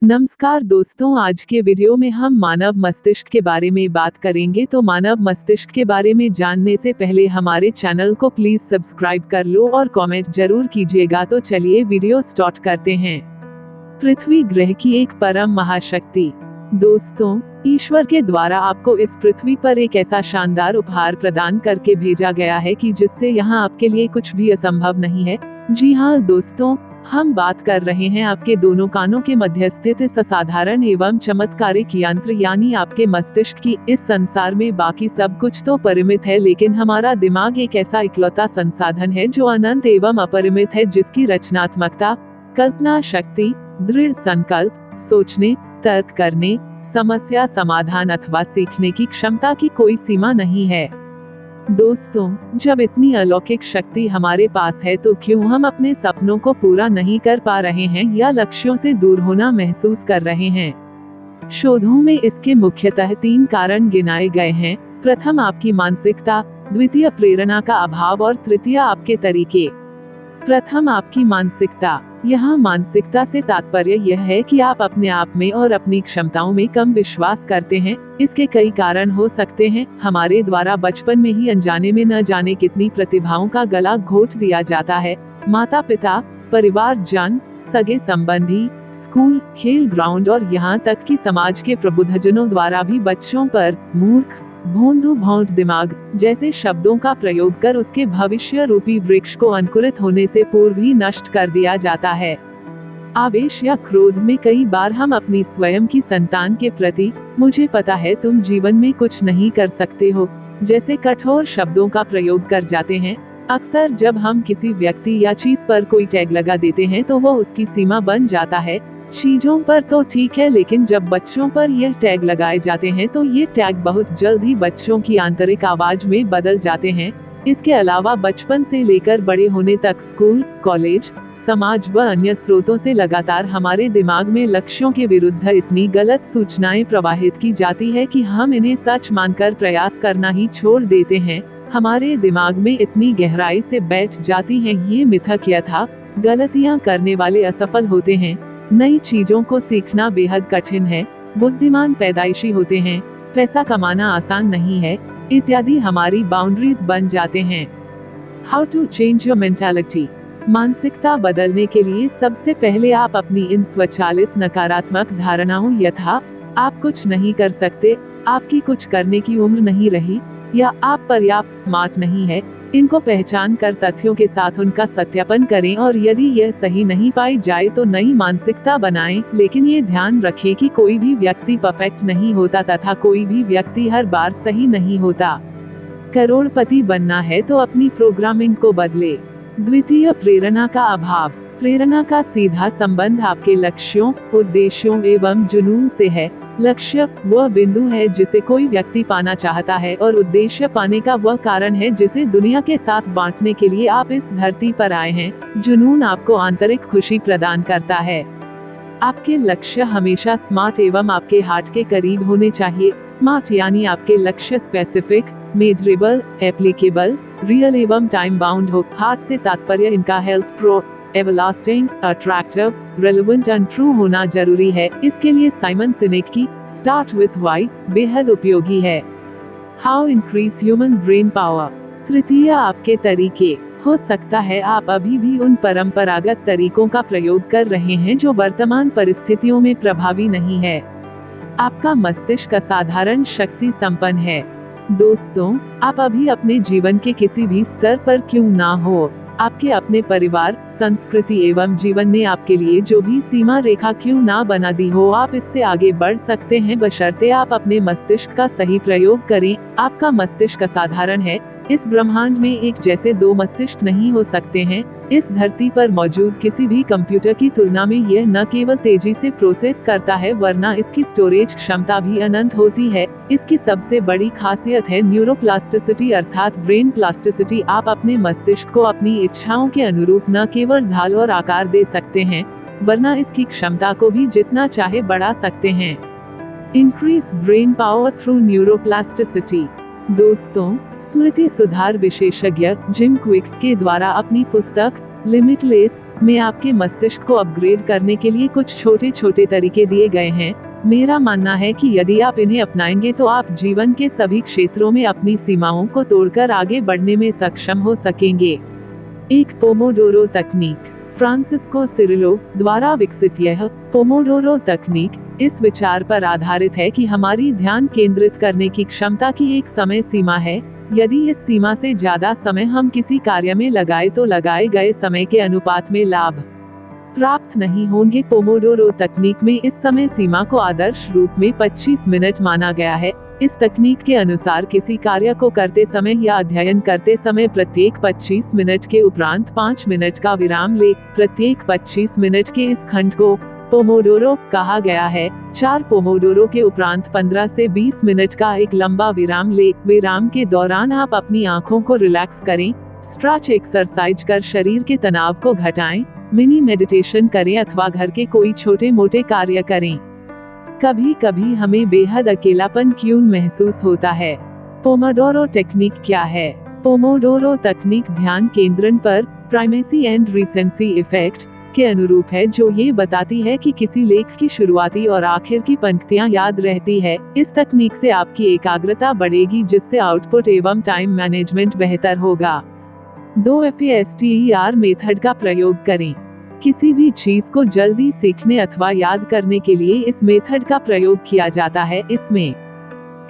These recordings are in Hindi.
नमस्कार दोस्तों, आज के वीडियो में हम मानव मस्तिष्क के बारे में बात करेंगे। तो मानव मस्तिष्क के बारे में जानने से पहले हमारे चैनल को प्लीज सब्सक्राइब कर लो और कमेंट जरूर कीजिएगा। तो चलिए वीडियो स्टार्ट करते हैं। पृथ्वी ग्रह की एक परम महाशक्ति। दोस्तों, ईश्वर के द्वारा आपको इस पृथ्वी पर एक ऐसा शानदार उपहार प्रदान करके भेजा गया है कि जिससे यहाँ आपके लिए कुछ भी असंभव नहीं है। जी हाँ दोस्तों, हम बात कर रहे हैं आपके दोनों कानों के मध्य स्थित इस असाधारण एवं चमत्कारिक यंत्र यानी आपके मस्तिष्क की। इस संसार में बाकी सब कुछ तो परिमित है, लेकिन हमारा दिमाग एक ऐसा इकलौता संसाधन है जो अनंत एवं अपरिमित है, जिसकी रचनात्मकता, कल्पना शक्ति, दृढ़ संकल्प, सोचने, तर्क करने, समस्या समाधान अथवा सीखने की क्षमता की कोई सीमा नहीं है। दोस्तों, जब इतनी अलौकिक शक्ति हमारे पास है तो क्यों हम अपने सपनों को पूरा नहीं कर पा रहे हैं या लक्ष्यों से दूर होना महसूस कर रहे हैं? शोधों में इसके मुख्यतः 3 कारण गिनाए गए हैं। प्रथम, आपकी मानसिकता, द्वितीय प्रेरणा का अभाव और तृतीय आपके तरीके। प्रथम, आपकी मानसिकता। यहाँ मानसिकता से तात्पर्य यह है कि आप अपने आप में और अपनी क्षमताओं में कम विश्वास करते हैं। इसके कई कारण हो सकते हैं। हमारे द्वारा बचपन में ही अनजाने में न जाने कितनी प्रतिभाओं का गला घोट दिया जाता है। माता पिता, परिवार जन, सगे संबंधी, स्कूल, खेल ग्राउंड और यहाँ तक कि समाज के प्रबुद्धजनों द्वारा भी बच्चों पर मूर्ख, भोंदू भौंट दिमाग जैसे शब्दों का प्रयोग कर उसके भविष्य रूपी वृक्ष को अंकुरित होने से पूर्व ही नष्ट कर दिया जाता है। आवेश या क्रोध में कई बार हम अपनी स्वयं की संतान के प्रति "मुझे पता है तुम जीवन में कुछ नहीं कर सकते हो" जैसे कठोर शब्दों का प्रयोग कर जाते हैं। अक्सर जब हम किसी व्यक्ति या चीज पर कोई टैग लगा देते हैं तो वो उसकी सीमा बन जाता है। चीजों पर तो ठीक है, लेकिन जब बच्चों पर यह टैग लगाए जाते हैं तो ये टैग बहुत जल्द ही बच्चों की आंतरिक आवाज में बदल जाते हैं। इसके अलावा बचपन से लेकर बड़े होने तक स्कूल, कॉलेज, समाज व अन्य स्रोतों से लगातार हमारे दिमाग में लक्ष्यों के विरुद्ध इतनी गलत सूचनाएं प्रवाहित की जाती है कि हम इन्हें सच मानकर प्रयास करना ही छोड़ देते हैं। हमारे दिमाग में इतनी गहराई से बैठ जाती हैं ये मिथक यथा गलतियां करने वाले असफल होते हैं, नई चीजों को सीखना बेहद कठिन है, बुद्धिमान पैदाइशी होते हैं, पैसा कमाना आसान नहीं है, इत्यादि हमारी बाउंड्रीज बन जाते हैं। How to change your mentality. मानसिकता बदलने के लिए सबसे पहले आप अपनी इन स्वचालित नकारात्मक धारणाओं यथा आप कुछ नहीं कर सकते, आपकी कुछ करने की उम्र नहीं रही या आप पर्याप्त स्मार्ट नहीं है, इनको पहचान कर तथ्यों के साथ उनका सत्यापन करें और यदि यह सही नहीं पाई जाए तो नई मानसिकता बनाएं। लेकिन ये ध्यान रखें कि कोई भी व्यक्ति परफेक्ट नहीं होता तथा कोई भी व्यक्ति हर बार सही नहीं होता। करोड़पति बनना है तो अपनी प्रोग्रामिंग को बदले। द्वितीय, प्रेरणा का अभाव। प्रेरणा का सीधा संबंध आपके लक्ष्यों, उद्देश्यों एवं जुनून से है। लक्ष्य वह बिंदु है जिसे कोई व्यक्ति पाना चाहता है और उद्देश्य पाने का वह कारण है जिसे दुनिया के साथ बांटने के लिए आप इस धरती पर आए हैं। जुनून आपको आंतरिक खुशी प्रदान करता है। आपके लक्ष्य हमेशा स्मार्ट एवं आपके हार्ट के करीब होने चाहिए। स्मार्ट यानी आपके लक्ष्य स्पेसिफिक, मेजरेबल, एप्लीकेबल, रियल एवं टाइम बाउंड हो। हार्ट से तात्पर्य इनका health pro, everlasting, attractive, relevant and true होना जरूरी है। इसके लिए साइमन सिनेक की स्टार्ट विथ व्हाई बेहद उपयोगी है। How increase human brain power. तृतीय, आपके तरीके। हो सकता है आप अभी भी उन परंपरागत तरीकों का प्रयोग कर रहे हैं जो वर्तमान परिस्थितियों में प्रभावी नहीं है। आपका मस्तिष्क असाधारण शक्ति संपन्न है। दोस्तों, आप अभी अपने जीवन के किसी भी स्तर पर क्यों ना हो, आपके अपने परिवार, संस्कृति एवं जीवन ने आपके लिए जो भी सीमा रेखा क्यों ना बना दी हो, आप इससे आगे बढ़ सकते हैं बशर्ते आप अपने मस्तिष्क का सही प्रयोग करें। आपका मस्तिष्क असाधारण है। इस ब्रह्मांड में एक जैसे 2 मस्तिष्क नहीं हो सकते हैं। इस धरती पर मौजूद किसी भी कंप्यूटर की तुलना में यह न केवल तेजी से प्रोसेस करता है वरना इसकी स्टोरेज क्षमता भी अनंत होती है। इसकी सबसे बड़ी खासियत है न्यूरोप्लास्टिसिटी अर्थात ब्रेन प्लास्टिसिटी। आप अपने मस्तिष्क को अपनी इच्छाओं के अनुरूप न केवल ढाल और आकार दे सकते हैं वरना इसकी क्षमता को भी जितना चाहे बढ़ा सकते हैं। Increase brain power through neuroplasticity. दोस्तों, स्मृति सुधार विशेषज्ञ जिम क्विक के द्वारा अपनी पुस्तक लिमिटलेस में आपके मस्तिष्क को अपग्रेड करने के लिए कुछ छोटे छोटे तरीके दिए गए हैं। मेरा मानना है कि यदि आप इन्हें अपनाएंगे तो आप जीवन के सभी क्षेत्रों में अपनी सीमाओं को तोड़कर आगे बढ़ने में सक्षम हो सकेंगे। एक पोमोडोरो तकनीक। फ्रांसिस्को सिरिलो द्वारा विकसित यह पोमोडोरो तकनीक इस विचार पर आधारित है कि हमारी ध्यान केंद्रित करने की क्षमता की एक समय सीमा है। यदि इस सीमा से ज्यादा समय हम किसी कार्य में लगाए तो लगाए गए समय के अनुपात में लाभ प्राप्त नहीं होंगे। पोमोडोरो तकनीक में इस समय सीमा को आदर्श रूप में 25 मिनट माना गया है। इस तकनीक के अनुसार किसी कार्य को करते समय या अध्ययन करते समय प्रत्येक 25 मिनट के उपरांत 5 मिनट का विराम ले। प्रत्येक 25 मिनट के इस खंड को पोमोडोरो कहा गया है। 4 पोमोडोरो के उपरांत 15 से 20 मिनट का एक लंबा विराम ले। विराम के दौरान आप अपनी आंखों को रिलैक्स करें, स्ट्रेच एक्सरसाइज कर शरीर के तनाव को घटाएं, मिनी मेडिटेशन करें अथवा घर के कोई छोटे मोटे कार्य करें। कभी कभी हमें बेहद अकेलापन क्यों महसूस होता है? पोमोडोरो टेक्निक क्या है? पोमोडोरो तकनीक ध्यान केंद्रण पर प्राइमेसी एंड रिसेंसी इफेक्ट के अनुरूप है, जो ये बताती है कि किसी लेख की शुरुआती और आखिर की पंक्तियां याद रहती है। इस तकनीक से आपकी एकाग्रता बढ़ेगी, जिससे आउटपुट एवं टाइम मैनेजमेंट बेहतर होगा। 2 FASTER मेथड का प्रयोग करें। किसी भी चीज को जल्दी सीखने अथवा याद करने के लिए इस मेथड का प्रयोग किया जाता है। इसमें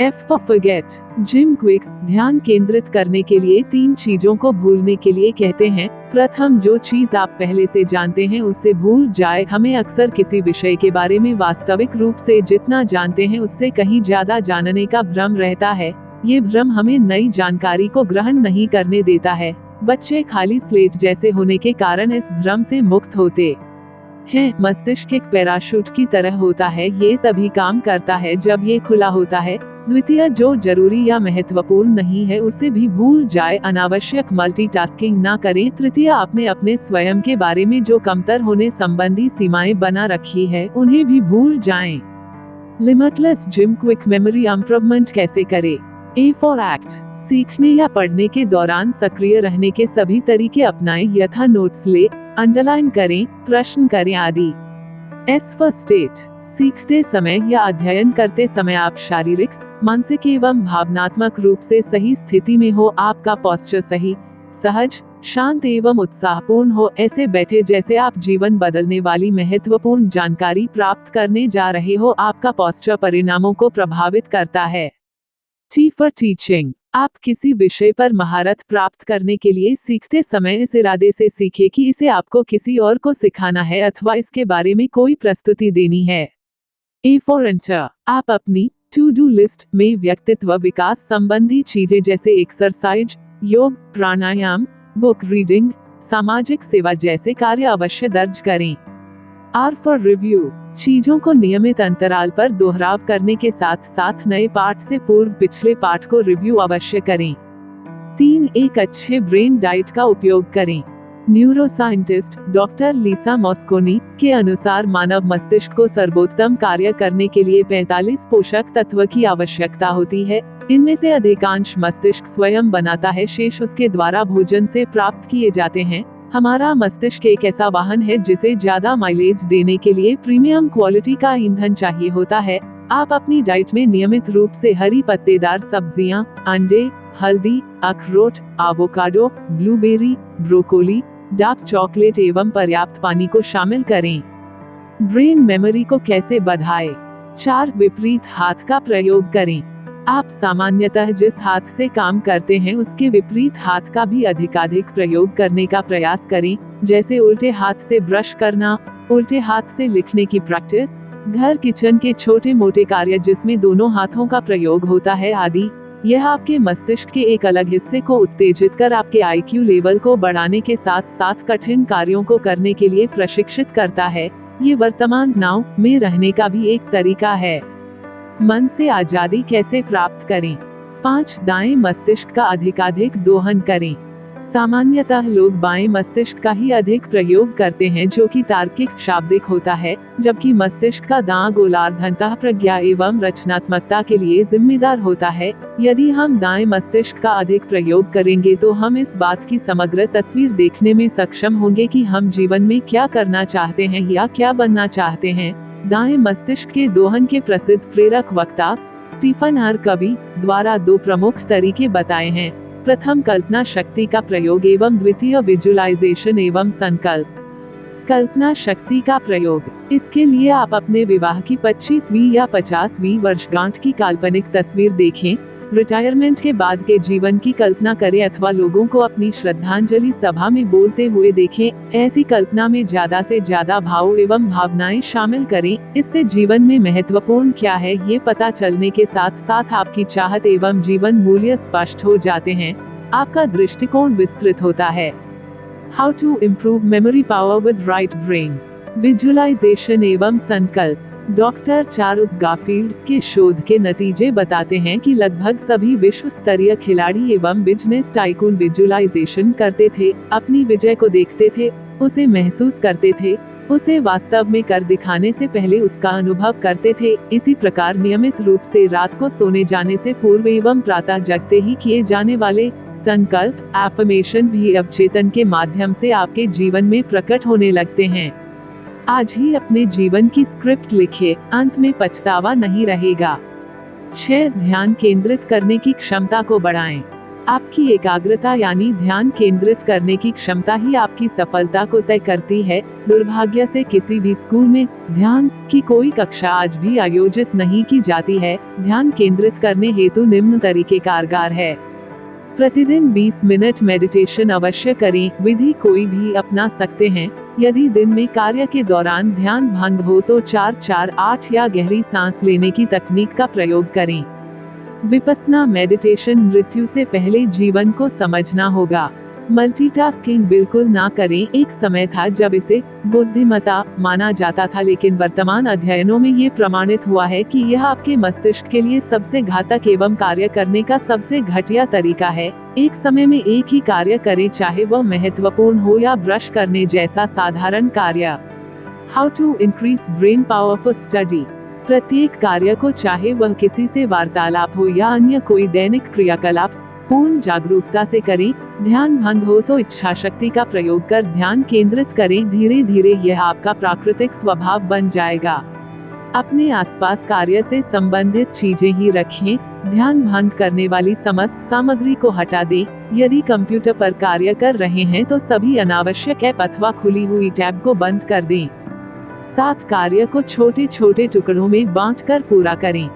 F for forget, gym quick ध्यान केंद्रित करने के लिए 3 चीजों को भूलने के लिए कहते हैं। प्रथम, जो चीज आप पहले से जानते हैं उससे भूल जाए। हमें अक्सर किसी विषय के बारे में वास्तविक रूप से जितना जानते हैं उससे कहीं ज्यादा जानने का भ्रम रहता है। ये भ्रम हमें नई जानकारी को ग्रहण नहीं करने देता है। बच्चे खाली स्लेट जैसे होने के कारण इस भ्रम से मुक्त होते हैं। मस्तिष्क एक पैराशूट की तरह होता है, ये तभी काम करता है जब ये खुला होता है। द्वितीय, जो जरूरी या महत्वपूर्ण नहीं है उसे भी भूल जाए। अनावश्यक मल्टीटास्किंग ना करें। तृतीय, आपने अपने स्वयं के बारे में जो कमतर होने संबंधी सीमाएं बना रखी है उन्हें भी भूल जाएं। Limitless gym quick memory improvement कैसे करें? A for Act, सीखने या पढ़ने के दौरान सक्रिय रहने के सभी तरीके अपनाएं, यथा नोट्स ले, अंडरलाइन करें, प्रश्न करें आदि। S for State, सीखते समय या अध्ययन करते समय आप शारीरिक, मानसिक एवं भावनात्मक रूप से सही स्थिति में हो। आपका पोस्चर सही, सहज, शांत एवं उत्साहपूर्ण हो। ऐसे बैठे जैसे आप जीवन बदलने वाली महत्वपूर्ण जानकारी प्राप्त करने जा रहे हो। आपका पोस्चर परिणामों को प्रभावित करता है। T for Teaching, आप किसी विषय पर महारत प्राप्त करने के लिए सीखते समय इस इरादे से सीखें कि इसे आपको किसी और को सिखाना है अथवा इसके बारे में कोई प्रस्तुति देनी है। A for Enter, आप अपनी टू डू लिस्ट में व्यक्तित्व विकास संबंधी चीजें जैसे एक्सरसाइज, योग, प्राणायाम, बुक रीडिंग, सामाजिक सेवा जैसे कार्य अवश्य दर्ज करें। R for Review, चीजों को नियमित अंतराल पर दोहराव करने के साथ साथ नए पाठ से पूर्व पिछले पाठ को रिव्यू अवश्य करें। 3, एक अच्छे ब्रेन डाइट का उपयोग करें। न्यूरोसाइंटिस्ट डॉक्टर लिसा मॉस्कोनी के अनुसार मानव मस्तिष्क को सर्वोत्तम कार्य करने के लिए 45 पोषक तत्व की आवश्यकता होती है। इनमें से अधिकांश मस्तिष्क स्वयं बनाता है, शेष उसके द्वारा भोजन से प्राप्त किए जाते हैं। हमारा मस्तिष्क एक ऐसा वाहन है जिसे ज्यादा माइलेज देने के लिए प्रीमियम क्वालिटी का ईंधन चाहिए होता है। आप अपनी डाइट में नियमित रूप से हरी पत्तेदार सब्जियां, अंडे, हल्दी, अखरोट, avocado, blueberry, broccoli, dark chocolate एवं पर्याप्त पानी को शामिल करें। ब्रेन मेमोरी को कैसे बढ़ाएं? 4, विपरीत हाथ का प्रयोग करें। आप सामान्यतः जिस हाथ से काम करते हैं उसके विपरीत हाथ का भी अधिकाधिक प्रयोग करने का प्रयास करें, जैसे उल्टे हाथ से ब्रश करना, उल्टे हाथ से लिखने की प्रैक्टिस, घर किचन के छोटे मोटे कार्य जिसमें दोनों हाथों का प्रयोग होता है आदि। यह आपके मस्तिष्क के एक अलग हिस्से को उत्तेजित कर आपके IQ लेवल को बढ़ाने के साथ साथ कठिन कार्यों को करने के लिए प्रशिक्षित करता है। ये वर्तमान नाव में रहने का भी एक तरीका है। मन से आजादी कैसे प्राप्त करें? 5, दाएं मस्तिष्क का अधिकाधिक दोहन करें। सामान्यतः लोग बाएं मस्तिष्क का ही अधिक प्रयोग करते हैं, जो कि तार्किक शाब्दिक होता है, जबकि मस्तिष्क का दायां गोलार्ध अंतः प्रज्ञा एवं रचनात्मकता के लिए जिम्मेदार होता है। यदि हम दाएं मस्तिष्क का अधिक प्रयोग करेंगे तो हम इस बात की समग्र तस्वीर देखने में सक्षम होंगे कि हम जीवन में क्या करना चाहते हैं या क्या बनना चाहते हैं। दाएं मस्तिष्क के दोहन के प्रसिद्ध प्रेरक वक्ता स्टीफन आर कवी द्वारा 2 प्रमुख तरीके बताए हैं। प्रथम, कल्पना शक्ति का प्रयोग एवं द्वितीय, विजुअलाइजेशन एवं संकल्प। कल्पना शक्ति का प्रयोग। इसके लिए आप अपने विवाह की 25वीं या 50वीं वर्षगांठ की काल्पनिक तस्वीर देखें, रिटायरमेंट के बाद के जीवन की कल्पना करें अथवा लोगों को अपनी श्रद्धांजलि सभा में बोलते हुए देखें। ऐसी कल्पना में ज्यादा से ज्यादा भाव एवं भावनाएं शामिल करें। इससे जीवन में महत्वपूर्ण क्या है ये पता चलने के साथ साथ आपकी चाहत एवं जीवन मूल्य स्पष्ट हो जाते हैं। आपका दृष्टिकोण विस्तृत होता है। How to improve memory power with right brain. Visualization एवं संकल्प। डॉक्टर चार्ल्स गारफील्ड के शोध के नतीजे बताते हैं कि लगभग सभी विश्व स्तरीय खिलाड़ी एवं बिजनेस टाइकून विजुअलाइजेशन करते थे, अपनी विजय को देखते थे, उसे महसूस करते थे, उसे वास्तव में कर दिखाने से पहले उसका अनुभव करते थे। इसी प्रकार नियमित रूप से रात को सोने जाने से पूर्व एवं प्रातः जगते ही किए जाने वाले संकल्प एफर्मेशन भी अवचेतन के माध्यम से आपके जीवन में प्रकट होने लगते हैं। आज ही अपने जीवन की स्क्रिप्ट लिखिए, अंत में पछतावा नहीं रहेगा। 6. ध्यान केंद्रित करने की क्षमता को बढ़ाएं। आपकी एकाग्रता यानी ध्यान केंद्रित करने की क्षमता ही आपकी सफलता को तय करती है। दुर्भाग्य से किसी भी स्कूल में ध्यान की कोई कक्षा आज भी आयोजित नहीं की जाती है। ध्यान केंद्रित करने हेतु निम्न तरीके कारगर है। प्रतिदिन 20 मिनट मेडिटेशन अवश्य करें। विधि कोई भी अपना सकते हैं। यदि दिन में कार्य के दौरान ध्यान भंग हो तो 4-4-8 या गहरी सांस लेने की तकनीक का प्रयोग करें। विपस्सना मेडिटेशन। मृत्यु से पहले जीवन को समझना होगा। मल्टीटास्किंग बिल्कुल ना करें। एक समय था जब इसे बुद्धिमत्ता माना जाता था, लेकिन वर्तमान अध्ययनों में ये प्रमाणित हुआ है कि यह आपके मस्तिष्क के लिए सबसे घातक एवं कार्य करने का सबसे घटिया तरीका है। एक समय में एक ही कार्य करें, चाहे वह महत्वपूर्ण हो या ब्रश करने जैसा साधारण कार्य। How to increase brain power for study. प्रत्येक कार्य को, चाहे वह किसी से वार्तालाप हो या अन्य कोई दैनिक क्रियाकलाप, पूर्ण जागरूकता से करें। ध्यान भंग हो तो इच्छा शक्ति का प्रयोग कर ध्यान केंद्रित करें। धीरे धीरे यह आपका प्राकृतिक स्वभाव बन जाएगा। अपने आसपास कार्य से संबंधित चीजें ही रखें। ध्यान भंग करने वाली समस्त सामग्री को हटा दें। यदि कंप्यूटर पर कार्य कर रहे हैं तो सभी अनावश्यक ऐप अथवा खुली हुई टैब को बंद कर दें। 7. कार्य को छोटे छोटे टुकड़ों में बांटकर पूरा करें।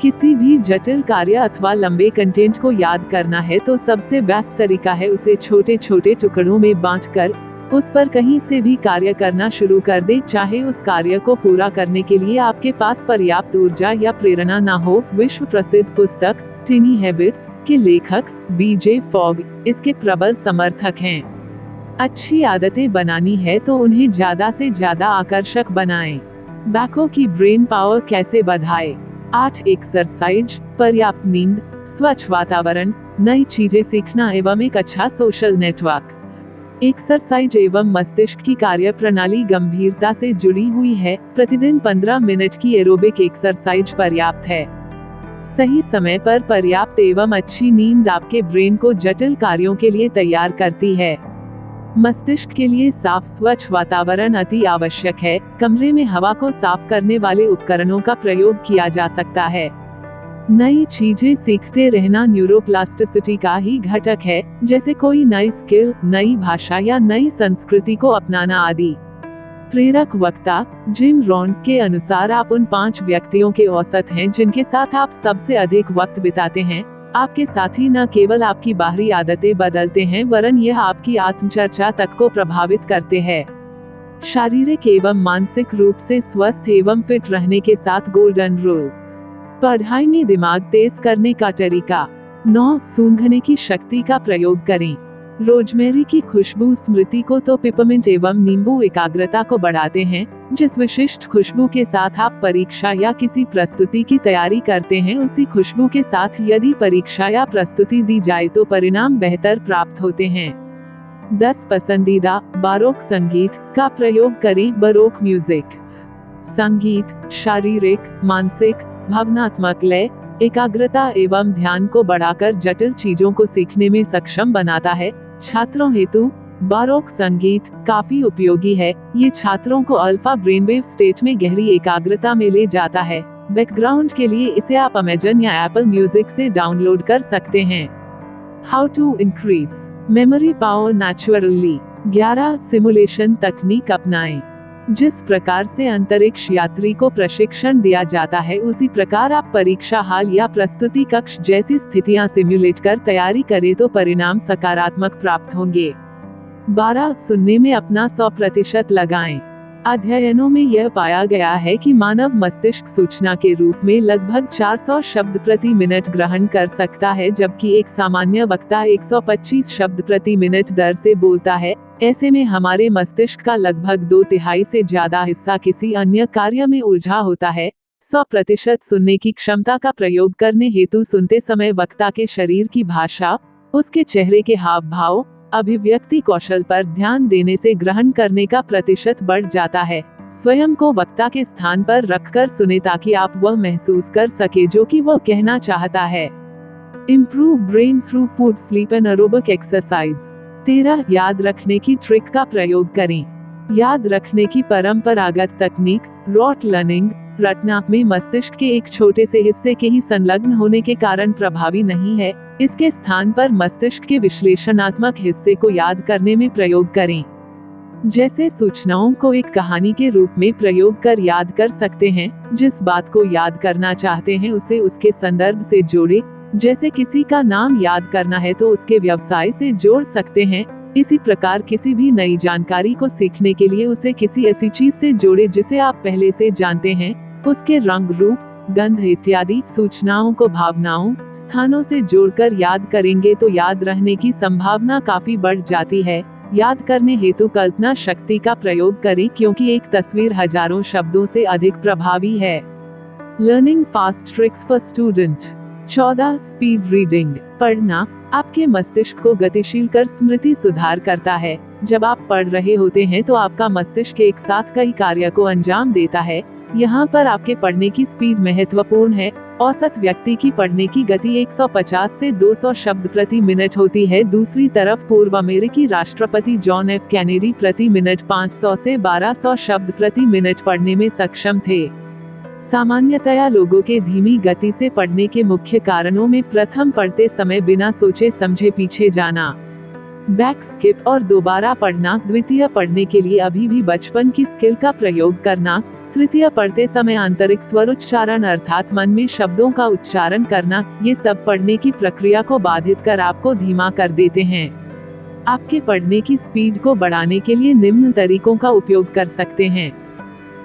किसी भी जटिल कार्य अथवा लंबे कंटेंट को याद करना है तो सबसे बेस्ट तरीका है उसे छोटे छोटे टुकड़ों में बांटकर उस पर कहीं से भी कार्य करना शुरू कर दें, चाहे उस कार्य को पूरा करने के लिए आपके पास पर्याप्त ऊर्जा या प्रेरणा ना हो। विश्व प्रसिद्ध पुस्तक टिनी हैबिट्स के लेखक बीजे फॉग इसके प्रबल समर्थक हैं। अच्छी आदतें बनानी है तो उन्हें ज्यादा से ज्यादा आकर्षक बनाएं। बैको की ब्रेन पावर कैसे बढ़ाएं। 8. एक्सरसाइज, पर्याप्त नींद, स्वच्छ वातावरण, नई चीजें सीखना एवं एक अच्छा सोशल नेटवर्क। एक्सरसाइज एवं मस्तिष्क की कार्य प्रणाली गंभीरता से जुड़ी हुई है। प्रतिदिन 15 मिनट की एरोबिक एक्सरसाइज पर्याप्त है। सही समय पर पर्याप्त एवं अच्छी नींद आपके ब्रेन को जटिल कार्यों के लिए तैयार करती है। मस्तिष्क के लिए साफ स्वच्छ वातावरण अति आवश्यक है। कमरे में हवा को साफ करने वाले उपकरणों का प्रयोग किया जा सकता है। नई चीजें सीखते रहना न्यूरोप्लास्टिसिटी का ही घटक है, जैसे कोई नई स्किल, नई भाषा या नई संस्कृति को अपनाना आदि। प्रेरक वक्ता जिम रॉन के अनुसार आप उन 5 व्यक्तियों के औसत हैं जिनके साथ आप सबसे अधिक वक्त बिताते हैं। आपके साथी न केवल आपकी बाहरी आदतें बदलते हैं, वरन यह आपकी आत्मचर्चा तक को प्रभावित करते हैं। शारीरिक एवं मानसिक रूप से स्वस्थ एवं फिट रहने के साथ गोल्डन रूल। पढ़ाई में दिमाग तेज करने का तरीका। 9. सूंघने की शक्ति का प्रयोग करें। रोजमेरी की खुशबू स्मृति को तो पिपरमिंट एवं नींबू एकाग्रता को बढ़ाते हैं। जिस विशिष्ट खुशबू के साथ आप परीक्षा या किसी प्रस्तुति की तैयारी करते हैं, उसी खुशबू के साथ यदि परीक्षा या प्रस्तुति दी जाए तो परिणाम बेहतर प्राप्त होते हैं। 10 पसंदीदा बारोक संगीत का प्रयोग करें। बारोक म्यूजिक संगीत शारीरिक, मानसिक, भावनात्मक लय, एकाग्रता एवं ध्यान को बढ़ाकर जटिल चीजों को सीखने में सक्षम बनाता है। छात्रों हेतु बारोक संगीत काफी उपयोगी है। ये छात्रों को अल्फा ब्रेनवेव स्टेट में गहरी एकाग्रता में ले जाता है। बैकग्राउंड के लिए इसे आप अमेजन या एप्पल म्यूजिक से डाउनलोड कर सकते हैं। How to increase memory power naturally. 11 simulation तकनीक अपनाएं। जिस प्रकार से अंतरिक्ष यात्री को प्रशिक्षण दिया जाता है, उसी प्रकार आप परीक्षा हाल या प्रस्तुति कक्ष जैसी स्थितियां सिमुलेट कर तैयारी करें तो परिणाम सकारात्मक प्राप्त होंगे। 12 सुनने में अपना 100% लगाएं। अध्ययनों में यह पाया गया है कि मानव मस्तिष्क सूचना के रूप में लगभग 400 शब्द प्रति मिनट ग्रहण कर सकता है, जबकि एक सामान्य वक्ता 125 शब्द प्रति मिनट दर से बोलता है। ऐसे में हमारे मस्तिष्क का लगभग 2/3 से ज्यादा हिस्सा किसी अन्य कार्य में उलझा होता है। 100% सुनने की क्षमता का प्रयोग करने हेतु सुनते समय वक्ता के शरीर की भाषा, उसके चेहरे के हाव भाव, अभिव्यक्ति कौशल पर ध्यान देने से ग्रहण करने का प्रतिशत बढ़ जाता है। स्वयं को वक्ता के स्थान पर रखकर सुने ताकि आप वह महसूस कर सके जो कि वह कहना चाहता है। Improve brain through food, sleep and aerobic exercise. 13 याद रखने की ट्रिक का प्रयोग करें। याद रखने की परंपरागत तकनीक रॉट लर्निंग रटना में मस्तिष्क के एक छोटे से हिस्से के ही संलग्न होने के कारण प्रभावी नहीं है। इसके स्थान पर मस्तिष्क के विश्लेषणात्मक हिस्से को याद करने में प्रयोग करें। जैसे सूचनाओं को एक कहानी के रूप में प्रयोग कर याद कर सकते हैं। जिस बात को याद करना चाहते हैं उसे उसके संदर्भ से जोड़े। जैसे किसी का नाम याद करना है तो उसके व्यवसाय से जोड़ सकते हैं। इसी प्रकार किसी भी नई जानकारी को सीखने के लिए उसे किसी ऐसी चीज से जोड़े जिसे आप पहले से जानते हैं। उसके रंग, रूप, गंध इत्यादि सूचनाओं को भावनाओं, स्थानों से जोड़कर याद करेंगे तो याद रहने की संभावना काफी बढ़ जाती है। याद करने हेतु कल्पना शक्ति का प्रयोग करें, क्योंकि एक तस्वीर हजारों शब्दों से अधिक प्रभावी है। Learning fast tricks for student. 14 speed reading. पढ़ना आपके मस्तिष्क को गतिशील कर स्मृति सुधार करता है। जब आप पढ़ रहे होते हैं तो आपका मस्तिष्क एक साथ कई कार्य को अंजाम देता है। यहाँ पर आपके पढ़ने की स्पीड महत्वपूर्ण है। औसत व्यक्ति की पढ़ने की गति 150 से 200 शब्द प्रति मिनट होती है। दूसरी तरफ पूर्व अमेरिकी राष्ट्रपति जॉन एफ कैनेडी प्रति मिनट 500 से 1200 शब्द प्रति मिनट पढ़ने में सक्षम थे। सामान्यतया लोगों के धीमी गति से पढ़ने के मुख्य कारणों में प्रथम, पढ़ते समय बिना सोचे समझे पीछे जाना, बैक स्किप और दोबारा पढ़ना। द्वितीय, पढ़ने के लिए अभी भी बचपन की स्किल का प्रयोग करना। तृतीय, पढ़ते समय आंतरिक स्वर उच्चारण अर्थात मन में शब्दों का उच्चारण करना। ये सब पढ़ने की प्रक्रिया को बाधित कर आपको धीमा कर देते हैं। आपके पढ़ने की स्पीड को बढ़ाने के लिए निम्न तरीकों का उपयोग कर सकते हैं।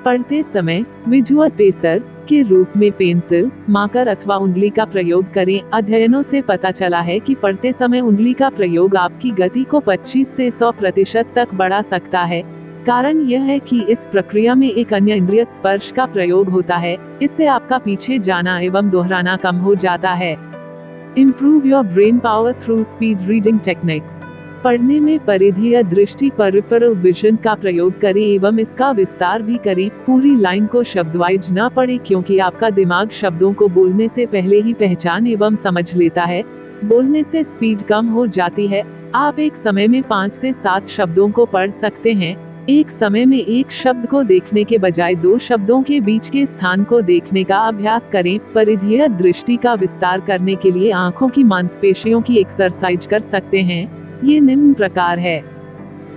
पढ़ते समय विजुअल पेसर के रूप में पेंसिल, मार्कर अथवा उंगली का प्रयोग करें। अध्ययनों से पता चला है कि पढ़ते समय उंगली का प्रयोग आपकी गति को 25 से 100% तक बढ़ा सकता है। कारण यह है कि इस प्रक्रिया में एक अन्य इंद्रिय स्पर्श का प्रयोग होता है। इससे आपका पीछे जाना एवं दोहराना कम हो जाता है। Improve your brain power through speed reading techniques. पढ़ने में परिधीय दृष्टि पेरिफेरल विजन का प्रयोग करें एवं इसका विस्तार भी करें। पूरी लाइन को शब्दवाइज न पढ़ें, क्योंकि आपका दिमाग शब्दों को बोलने से पहले ही पहचान एवं समझ लेता है। बोलने से स्पीड कम हो जाती है। आप एक समय में 5 से 7 शब्दों को पढ़ सकते हैं। एक समय में एक शब्द को देखने के बजाय 2 शब्दों के बीच के स्थान को देखने का अभ्यास करें। परिधीय दृष्टि का विस्तार करने के लिए आंखों की मांसपेशियों की एक्सरसाइज कर सकते हैं। ये निम्न प्रकार है।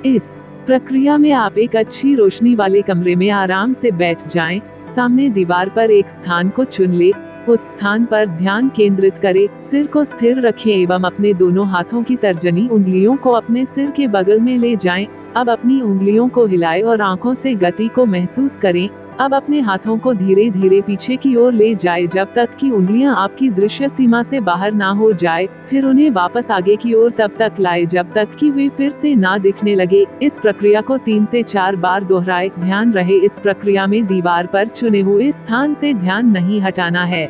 इस प्रक्रिया में आप एक अच्छी रोशनी वाले कमरे में आराम से बैठ जाएं। सामने दीवार पर एक स्थान को चुन ले, उस स्थान पर ध्यान केंद्रित करें, सिर को स्थिर रखें एवं अपने दोनों हाथों की तर्जनी उंगलियों को अपने सिर के बगल में ले जाएं। अब अपनी उंगलियों को हिलाएं और आंखों से गति को महसूस करें। अब अपने हाथों को धीरे धीरे पीछे की ओर ले जाए जब तक कि उंगलियां आपकी दृश्य सीमा से बाहर ना हो जाए, फिर उन्हें वापस आगे की ओर तब तक लाए जब तक कि वे फिर से ना दिखने लगे। इस प्रक्रिया को 3 से 4 बार दोहराए। ध्यान रहे, इस प्रक्रिया में दीवार पर चुने हुए स्थान से ध्यान नहीं हटाना है।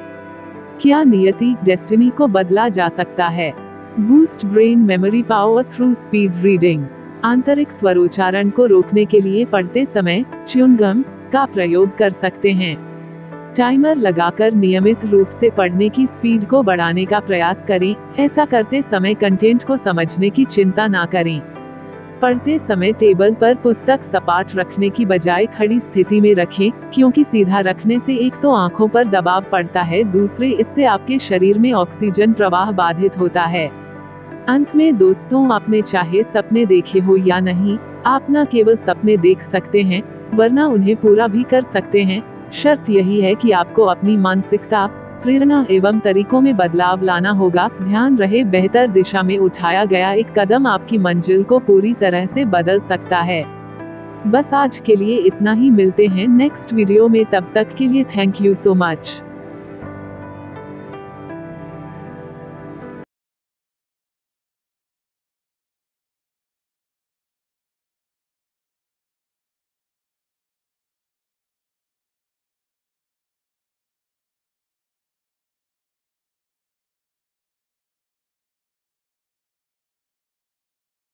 क्या नियति डेस्टिनी को बदला जा सकता है? Boost brain memory power through speed reading. आंतरिक स्वरोच्चारण को रोकने के लिए पढ़ते समय च्युइंगम का प्रयोग कर सकते हैं। टाइमर लगाकर नियमित रूप से पढ़ने की स्पीड को बढ़ाने का प्रयास करें। ऐसा करते समय कंटेंट को समझने की चिंता ना करें। पढ़ते समय टेबल पर पुस्तक सपाट रखने की बजाय खड़ी स्थिति में रखें, क्योंकि सीधा रखने से एक तो आंखों पर दबाव पड़ता है, दूसरे इससे आपके शरीर में ऑक्सीजन प्रवाह बाधित होता है। अंत में दोस्तों, आपने चाहे सपने देखे हो या नहीं, आप न केवल सपने देख सकते हैं वरना उन्हें पूरा भी कर सकते हैं। शर्त यही है कि आपको अपनी मानसिकता, प्रेरणा एवं तरीकों में बदलाव लाना होगा। ध्यान रहे, बेहतर दिशा में उठाया गया एक कदम आपकी मंजिल को पूरी तरह से बदल सकता है। बस आज के लिए इतना ही, मिलते हैं नेक्स्ट वीडियो में, तब तक के लिए थैंक यू सो मच।